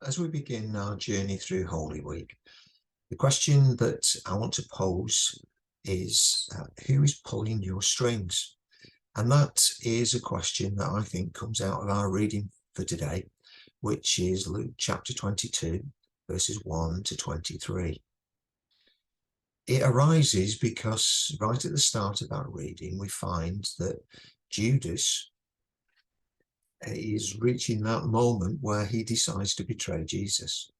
As we begin our journey through Holy Week, the question that I want to pose is, who is pulling your strings? And that is a question that I think comes out of our reading for today, which is Luke chapter 22, verses 1 to 23. It arises because right at the start of our reading, we find that Judas is reaching that moment where he decides to betray Jesus.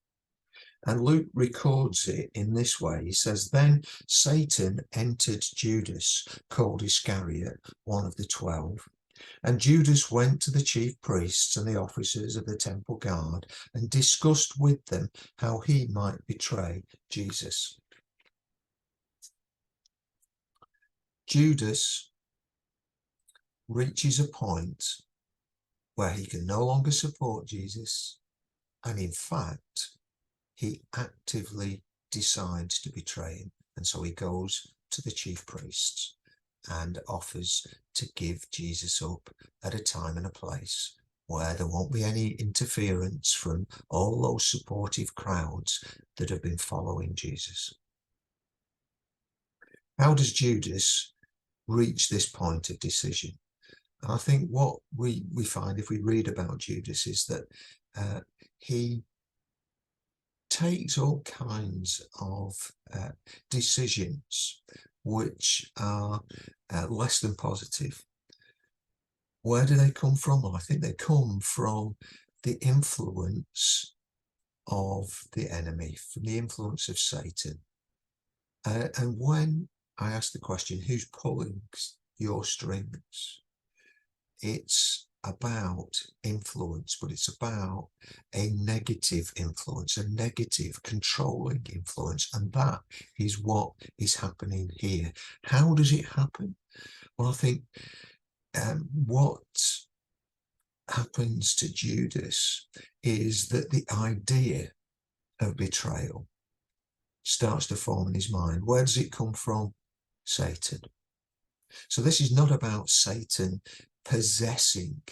And Luke records it in this way. He says, "Then Satan entered Judas, called Iscariot, one of the 12. And Judas went to the chief priests and the officers of the temple guard and discussed with them how he might betray Jesus." Judas reaches a point where he can no longer support Jesus, and in fact, he actively decides to betray him. And so he goes to the chief priests and offers to give Jesus up at a time and a place where there won't be any interference from all those supportive crowds that have been following Jesus. How does Judas reach this point of decision? And I think what we find if we read about Judas is that he takes all kinds of decisions which are less than positive. Where do they come from? Well, I think they come from the influence of the enemy, from the influence of Satan. And when I ask the question, who's pulling your strings? It's about influence, but it's about a negative influence, a negative controlling influence. And that is what is happening here. How does it happen? Well, I think what happens to Judas is that the idea of betrayal starts to form in his mind. Where does it come from? Satan. So this is not about Satan possessing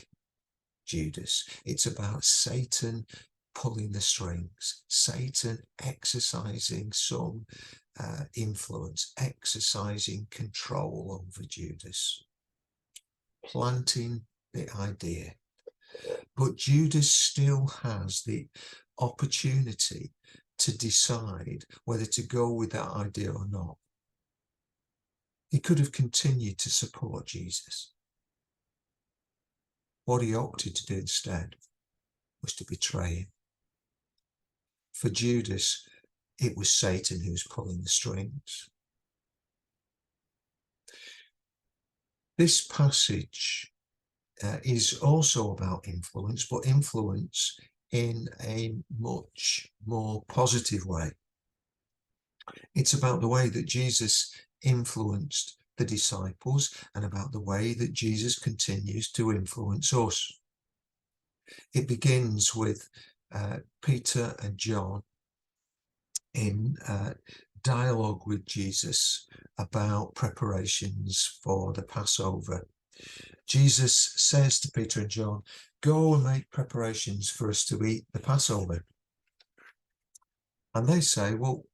Judas. It's about Satan pulling the strings, Satan exercising some influence, exercising control over Judas, planting the idea. But Judas still has the opportunity to decide whether to go with that idea or not. He could have continued to support Jesus. What he opted to do instead was to betray him. For Judas, it was Satan who was pulling the strings. This passage is also about influence, but influence in a much more positive way. It's about the way that Jesus influenced the disciples and about the way that Jesus continues to influence us. It begins with Peter and John in dialogue with Jesus about preparations for the Passover. Jesus says to Peter and John, "Go and make preparations for us to eat the Passover." And they say, "Well,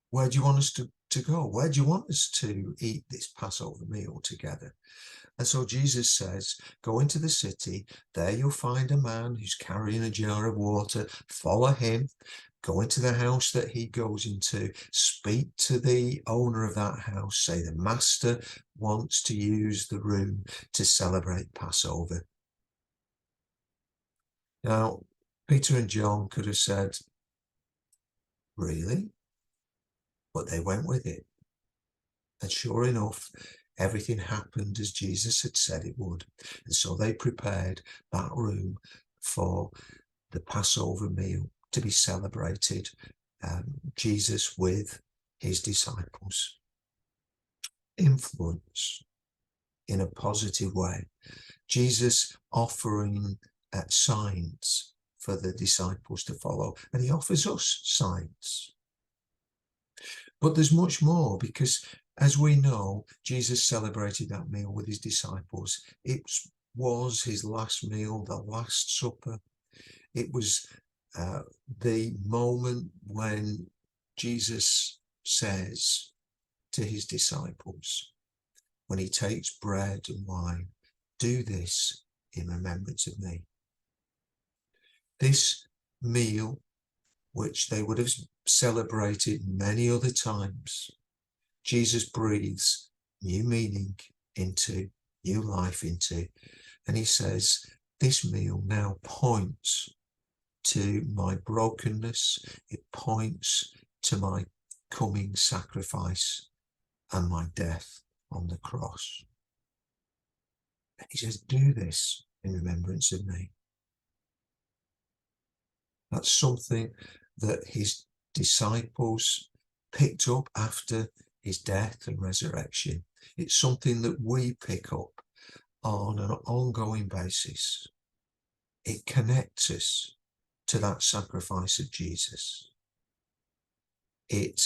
where do you want us to go? Where do you want us to eat this Passover meal together?" And so Jesus says, "Go into the city. There you'll find a man who's carrying a jar of water. Follow him. Go into the house that he goes into. Speak to the owner of that house. Say the master wants to use the room to celebrate Passover." Now, Peter and John could have said, "Really?" But they went with it. And sure enough, everything happened as Jesus had said it would. And so they prepared that room for the Passover meal to be celebrated, Jesus with his disciples. Influence in a positive way. Jesus offering signs for the disciples to follow, and he offers us signs. But there's much more, because as we know, Jesus celebrated that meal with his disciples. It was his last meal, the Last Supper. It was the moment when Jesus says to his disciples, when he takes bread and wine, do this in remembrance of me. This meal, which they would have celebrated many other times, Jesus breathes new meaning into, new life into, and he says, this meal now points to my brokenness. It points to my coming sacrifice and my death on the cross. And he says, do this in remembrance of me. That's something that his disciples picked up after his death and resurrection. It's something that we pick up on an ongoing basis. It connects us to that sacrifice of Jesus. It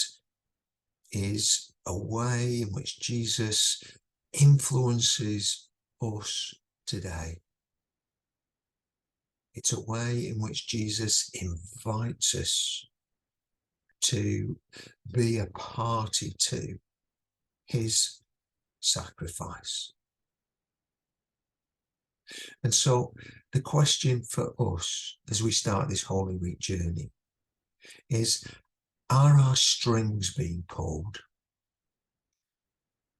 is a way in which Jesus influences us today. It's a way in which Jesus invites us to be a party to his sacrifice. And so the question for us as we start this Holy Week journey is, are our strings being pulled?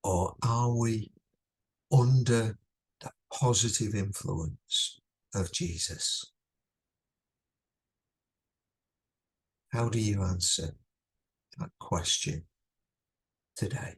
Or are we under the positive influence of Jesus? How do you answer that question today?